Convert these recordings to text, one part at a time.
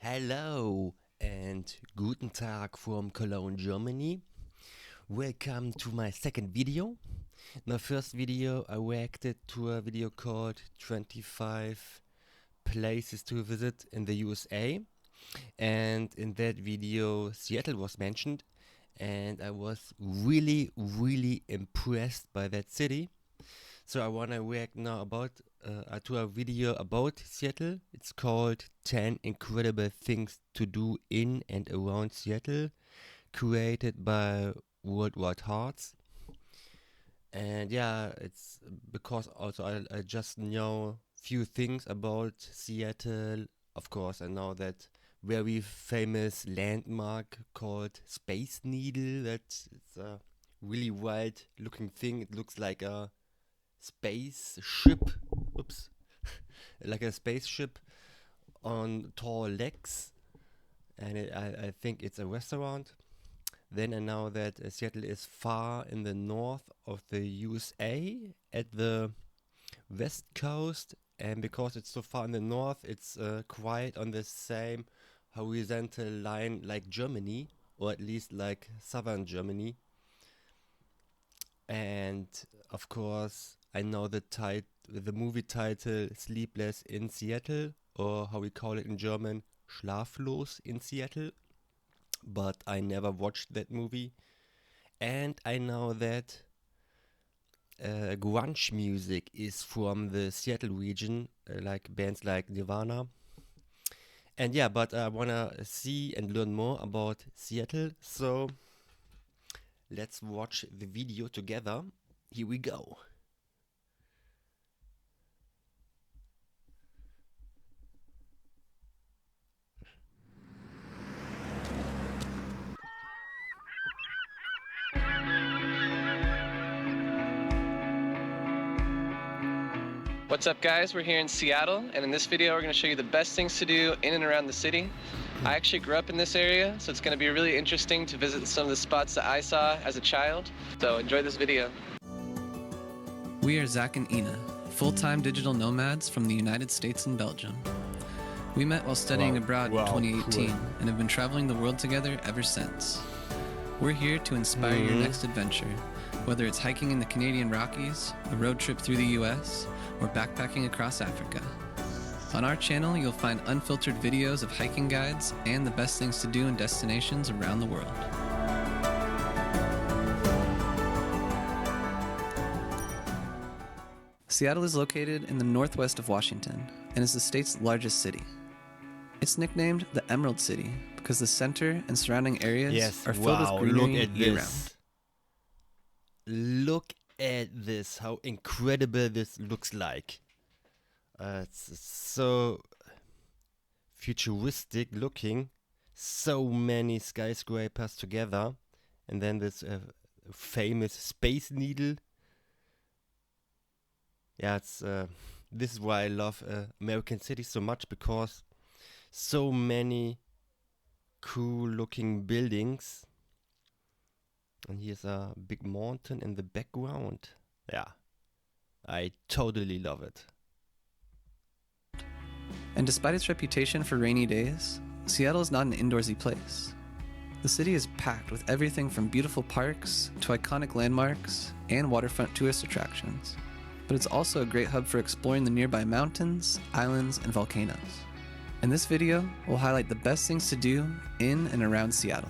Hello and guten Tag from Cologne, Germany. Welcome to my second video. In the first video I reacted to a video called 25 places to visit in the USA, and in that video Seattle was mentioned, and I was really impressed by that city. So I want to react now to a video about Seattle. It's called 10 Incredible Things to Do in and Around Seattle, created by Worldwide Hearts. And yeah, it's because also I just know few things about Seattle. Of course, I know that very famous landmark called Space Needle. It's a really wild looking thing. It looks like a spaceship. Oops. Like a spaceship on tall legs. And I think it's a restaurant. Then I know that Seattle is far in the north of the USA at the west coast, and because it's so far in the north, it's quite on the same horizontal line like Germany, or at least like southern Germany. And of course, I know the movie title Sleepless in Seattle, or how we call it in German, Schlaflos in Seattle. But I never watched that movie. And I know that grunge music is from the Seattle region, like bands like Nirvana. And yeah, but I wanna see and learn more about Seattle, so let's watch the video together. Here we go. What's up guys, we're here in Seattle, and in this video we're going to show you the best things to do in and around the city. I actually grew up in this area, so it's going to be really interesting to visit some of the spots that I saw as a child, so enjoy this video. We are Zach and Ina, full-time digital nomads from the United States and Belgium. We met while studying abroad in 2018 and have been traveling the world together ever since. We're here to inspire your next adventure, whether it's hiking in the Canadian Rockies, a road trip through the US, or backpacking across Africa. On our channel, you'll find unfiltered videos of hiking guides and the best things to do in destinations around the world. Seattle is located in the northwest of Washington and is the state's largest city. It's nicknamed the Emerald City because the center and surrounding areas are filled with greenery year-round. Look at this, how incredible this looks like. It's so futuristic looking, so many skyscrapers together, and then this famous Space Needle. Yeah, this is why I love American cities so much, because so many cool looking buildings. And here's a big mountain in the background. Yeah, I totally love it. And despite its reputation for rainy days, Seattle is not an indoorsy place. The city is packed with everything from beautiful parks to iconic landmarks and waterfront tourist attractions. But it's also a great hub for exploring the nearby mountains, islands, and volcanoes. In this video, we'll highlight the best things to do in and around Seattle.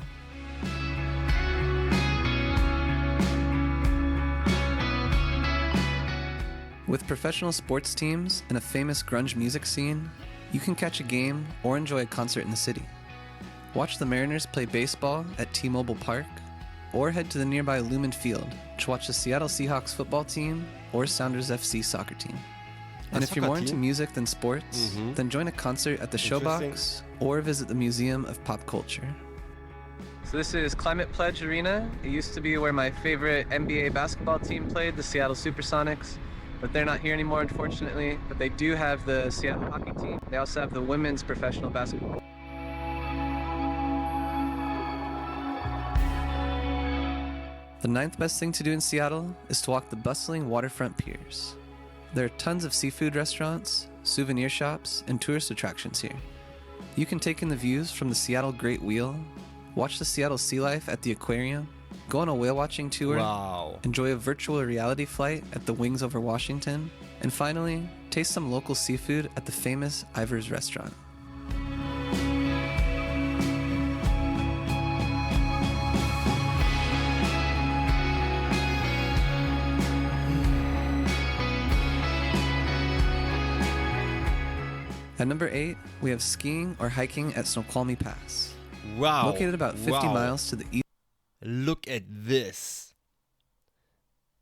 With professional sports teams and a famous grunge music scene, you can catch a game or enjoy a concert in the city. Watch the Mariners play baseball at T-Mobile Park, or head to the nearby Lumen Field to watch the Seattle Seahawks football team or Sounders FC soccer team. And if you're more into music than sports, then join a concert at the Showbox or visit the Museum of Pop Culture. So this is Climate Pledge Arena. It used to be where my favorite NBA basketball team played, the Seattle Supersonics. But they're not here anymore, unfortunately. But they do have the Seattle hockey team. They also have the women's professional basketball. The ninth best thing to do in Seattle is to walk the bustling waterfront piers. There are tons of seafood restaurants, souvenir shops, and tourist attractions here. You can take in the views from the Seattle Great Wheel, watch the Seattle sea life at the aquarium, go on a whale watching tour, Wow. enjoy a virtual reality flight at the Wings over Washington, and finally, taste some local seafood at the famous Ivar's restaurant. At number 8, we have skiing or hiking at Snoqualmie Pass. Wow. Located about 50 miles to the east. Look at this.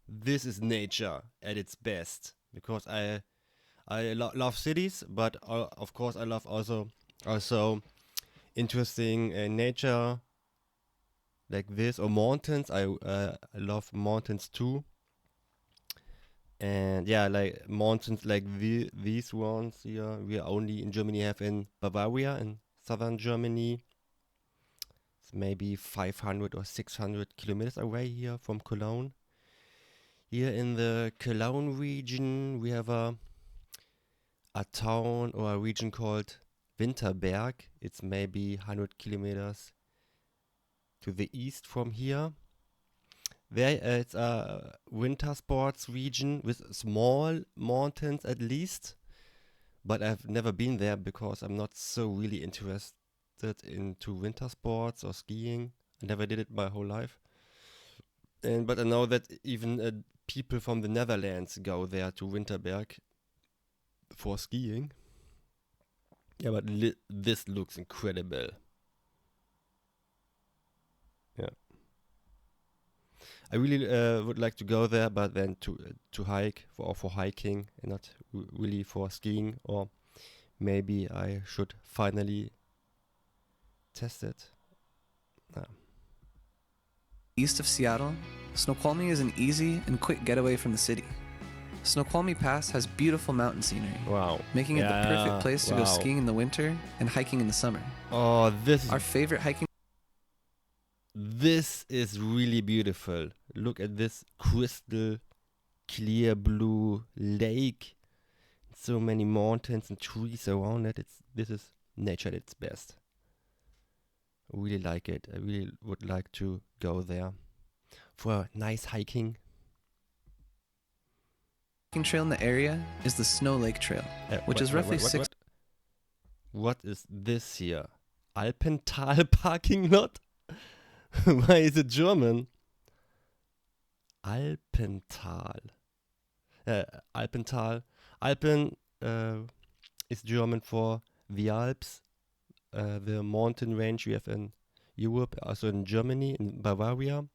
This is nature at its best. Because I love cities, but of course I love also interesting nature like this, or mountains. I love mountains too. And yeah, like mountains like these ones here, we only in Germany have in Bavaria, in southern Germany. It's maybe 500 or 600 kilometers away here from Cologne. Here in the Cologne region, we have a town or a region called Winterberg. It's maybe 100 kilometers to the east from here. There it's a winter sports region with small mountains at least, but I've never been there because I'm not so really interested into winter sports or skiing. I never did it my whole life. But I know that even people from the Netherlands go there to Winterberg for skiing. Yeah, but this looks incredible. Yeah. I really would like to go there, but then to hike for hiking and not really for skiing. Or maybe I should finally test it. East of Seattle, Snoqualmie is an easy and quick getaway from the city. Snoqualmie Pass has beautiful mountain scenery, making it the perfect place to go skiing in the winter and hiking in the summer. Oh, Our favorite hiking. This is really beautiful. Look at this crystal clear blue lake. So many mountains and trees around it. This is nature at its best. I really like it. I really would like to go there for nice hiking. Hiking trail in the area is the Snow Lake Trail, which is roughly six. What is this here? Alpental parking lot? Why is it German? Alpental. Alpental. Alpen is German for the Alps, the mountain range we have in Europe, also in Germany, in Bavaria.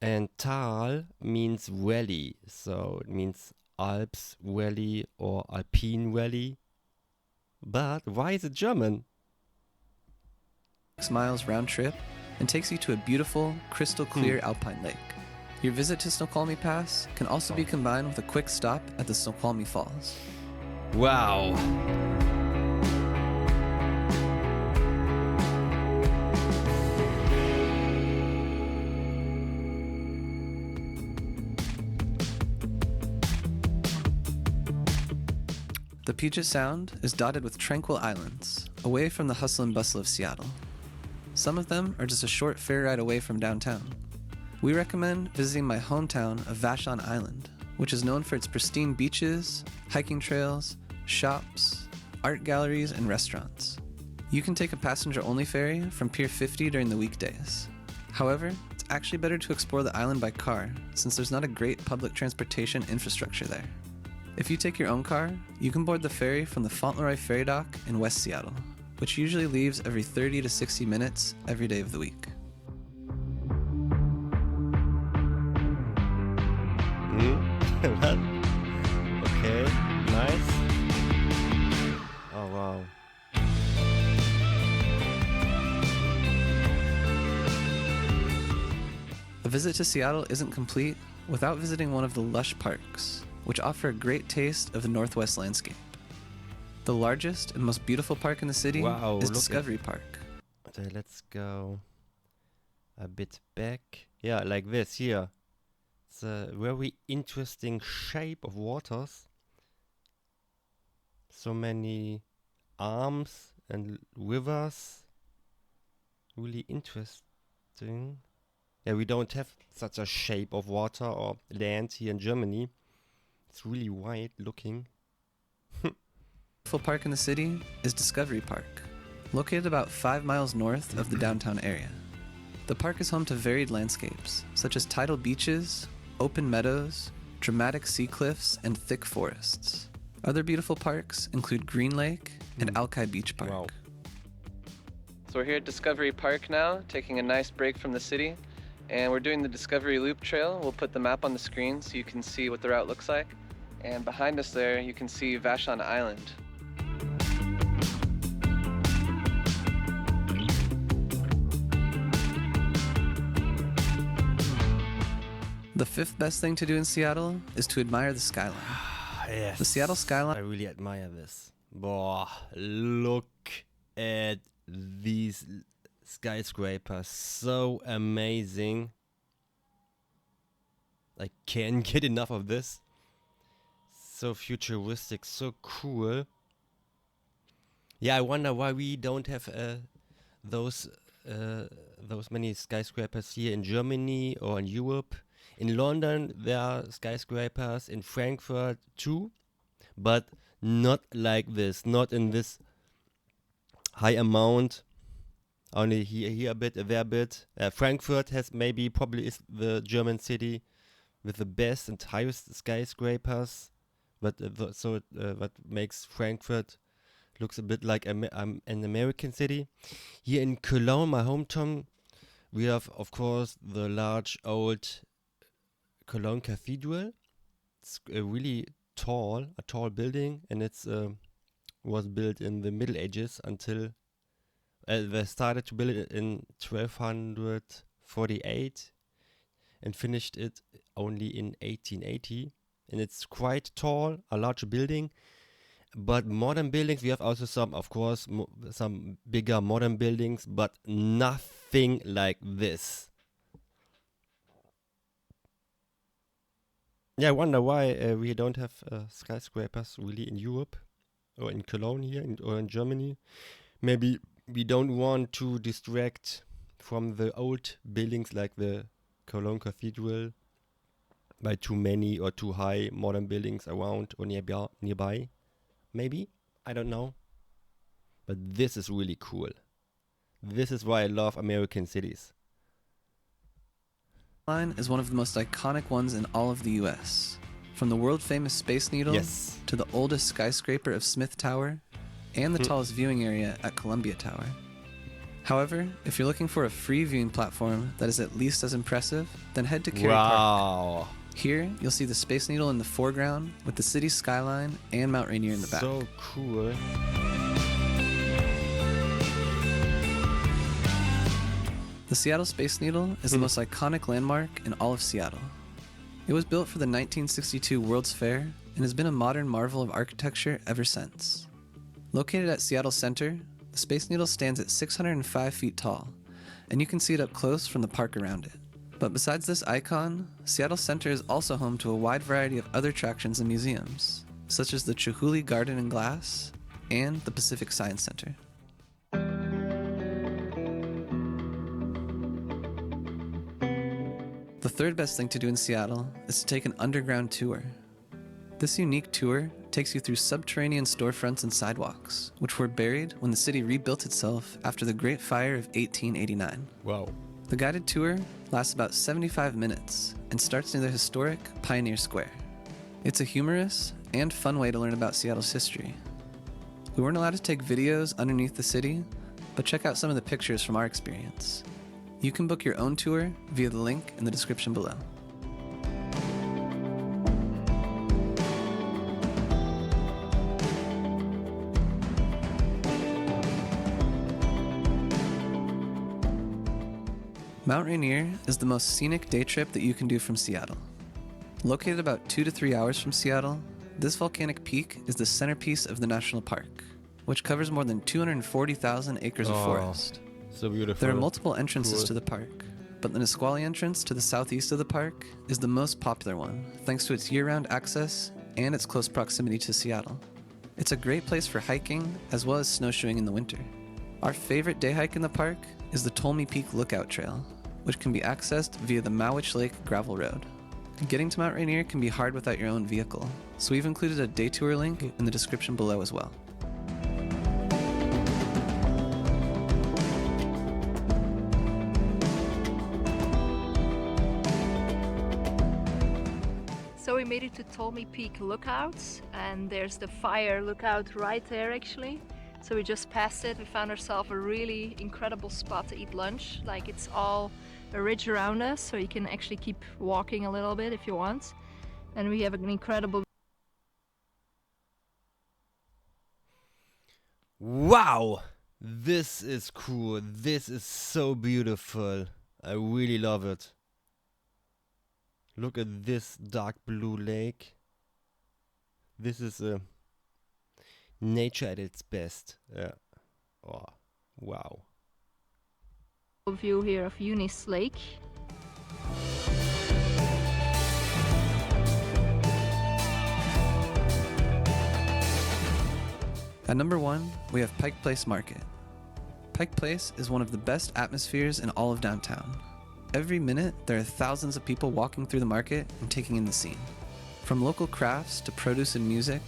And Tal means valley, so it means Alps valley or Alpine valley. But why is it German? 6 miles round trip and takes you to a beautiful, crystal clear alpine lake. Your visit to Snoqualmie Pass can also be combined with a quick stop at the Snoqualmie Falls. Wow. The Puget Sound is dotted with tranquil islands, away from the hustle and bustle of Seattle. Some of them are just a short ferry ride away from downtown. We recommend visiting my hometown of Vashon Island, which is known for its pristine beaches, hiking trails, shops, art galleries, and restaurants. You can take a passenger-only ferry from Pier 50 during the weekdays. However, it's actually better to explore the island by car, since there's not a great public transportation infrastructure there. If you take your own car, you can board the ferry from the Fauntleroy Ferry Dock in West Seattle, which usually leaves every 30 to 60 minutes every day of the week. Okay, nice. Oh, wow. A visit to Seattle isn't complete without visiting one of the lush parks, which offer a great taste of the Northwest landscape. The largest and most beautiful park in the city is Discovery Park. Okay, let's go a bit back. Yeah, like this here. It's a very interesting shape of waters. So many arms and rivers. Really interesting. Yeah, we don't have such a shape of water or land here in Germany. It's really wide looking. Beautiful park in the city is Discovery Park, located about 5 miles north of the downtown area. The park is home to varied landscapes, such as tidal beaches, open meadows, dramatic sea cliffs, and thick forests. Other beautiful parks include Green Lake and Alki Beach Park. Wow. So we're here at Discovery Park now, taking a nice break from the city, and we're doing the Discovery Loop Trail. We'll put the map on the screen so you can see what the route looks like. And behind us there, you can see Vashon Island. The fifth best thing to do in Seattle is to admire the skyline. Yes. The Seattle skyline. I really admire this. Boah, look at these skyscrapers. So amazing. I can't get enough of this. So futuristic, so cool. Yeah, I wonder why we don't have those many skyscrapers here in Germany or in Europe. In London there are skyscrapers, in Frankfurt too, but not like this, not in this high amount. Only here a bit, there a bit. Frankfurt probably is the German city with the best and highest skyscrapers, but what makes Frankfurt looks a bit like an American city. Here in Cologne, my hometown, we have of course the large old Cologne Cathedral. It's really tall, a tall building, and it's was built in the Middle Ages until they started to build it in 1248 and finished it only in 1880. And it's quite tall, a large building. But modern buildings, we have also some, of course, some bigger modern buildings, but nothing like this. Yeah, I wonder why we don't have skyscrapers really in Europe or in Cologne here or in Germany. Maybe we don't want to distract from the old buildings like the Cologne Cathedral by too many or too high modern buildings around or nearby. Maybe, I don't know. But this is really cool. This is why I love American cities. Line is one of the most iconic ones in all of the US. From the world-famous Space Needle to the oldest skyscraper of Smith Tower and the tallest viewing area at Columbia Tower. However, if you're looking for a free viewing platform that is at least as impressive, then head to Cary Park. Here, you'll see the Space Needle in the foreground with the city's skyline and Mount Rainier in the back. So cool. The Seattle Space Needle is the most iconic landmark in all of Seattle. It was built for the 1962 World's Fair and has been a modern marvel of architecture ever since. Located at Seattle Center, the Space Needle stands at 605 feet tall, and you can see it up close from the park around it. But besides this icon, Seattle Center is also home to a wide variety of other attractions and museums, such as the Chihuly Garden and Glass and the Pacific Science Center. The third best thing to do in Seattle is to take an underground tour. This unique tour takes you through subterranean storefronts and sidewalks, which were buried when the city rebuilt itself after the Great Fire of 1889. Wow. The guided tour lasts about 75 minutes and starts near the historic Pioneer Square. It's a humorous and fun way to learn about Seattle's history. We weren't allowed to take videos underneath the city, but check out some of the pictures from our experience. You can book your own tour via the link in the description below. Mount Rainier is the most scenic day trip that you can do from Seattle. Located about 2 to 3 hours from Seattle, this volcanic peak is the centerpiece of the national park, which covers more than 240,000 acres of forest. So beautiful. There are multiple entrances to the park, but the Nisqually entrance to the southeast of the park is the most popular one, thanks to its year-round access and its close proximity to Seattle. It's a great place for hiking as well as snowshoeing in the winter. Our favorite day hike in the park is the Tolmy Peak Lookout Trail, which can be accessed via the Mowich Lake gravel road. Getting to Mount Rainier can be hard without your own vehicle, so we've included a day tour link in the description below as well. So we made it to Tolmy Peak Lookouts, and there's the fire lookout right there actually. So we just passed it. We found ourselves a really incredible spot to eat lunch. Like, it's all a ridge around us, so you can actually keep walking a little bit if you want. And we have an incredible... Wow! This is cool. This is so beautiful. I really love it. Look at this dark blue lake. This is nature at its best. Yeah. Oh, wow. view here of Eunice Lake. At number 1, we have Pike Place Market. Pike Place is one of the best atmospheres in all of downtown. Every minute, there are thousands of people walking through the market and taking in the scene. From local crafts to produce and music,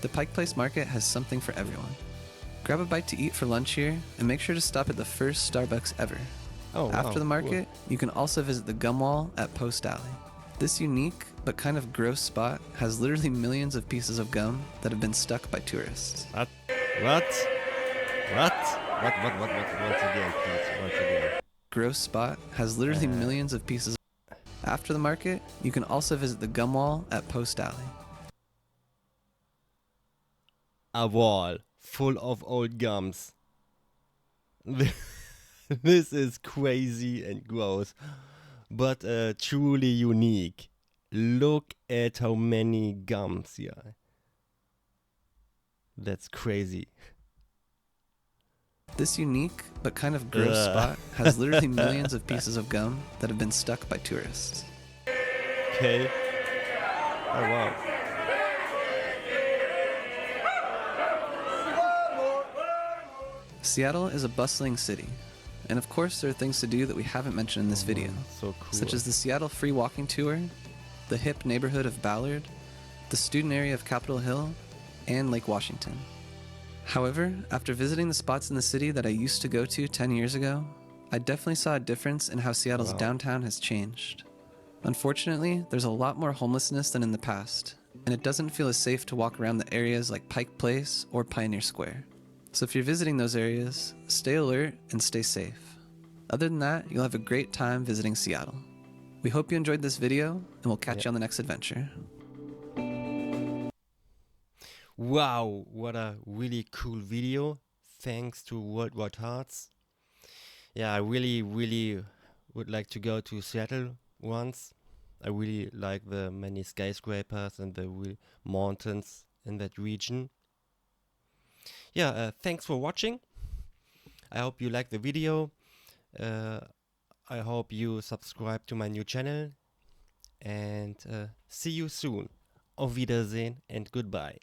the Pike Place Market has something for everyone. Grab a bite to eat for lunch here, and make sure to stop at the first Starbucks ever. After the market, you can also visit the gum wall at Post Alley. This unique but kind of gross spot has literally millions of pieces of gum that have been stuck by tourists. What? Once again, please. Once again. Gross spot has literally millions of pieces. After the market, you can also visit the gum wall at Post Alley. A wall full of old gums. This is crazy and gross, but truly unique. Look at how many gums here. That's crazy. This unique but kind of gross spot has literally millions of pieces of gum that have been stuck by tourists. Okay. Oh wow. Seattle is a bustling city, and of course there are things to do that we haven't mentioned in this video, So cool. such as the Seattle Free Walking Tour, the hip neighborhood of Ballard, the student area of Capitol Hill, and Lake Washington. However, after visiting the spots in the city that I used to go to 10 years ago, I definitely saw a difference in how Seattle's downtown has changed. Unfortunately, there's a lot more homelessness than in the past, and it doesn't feel as safe to walk around the areas like Pike Place or Pioneer Square. So if you're visiting those areas, stay alert and stay safe. Other than that, you'll have a great time visiting Seattle. We hope you enjoyed this video, and we'll catch you on the next adventure. Wow, what a really cool video. Thanks to Worldwide Hearts. Yeah, I really would like to go to Seattle once. I really like the many skyscrapers and the mountains in that region. Yeah, thanks for watching. I hope you liked the video. I hope you subscribe to my new channel. And see you soon. Auf Wiedersehen and goodbye.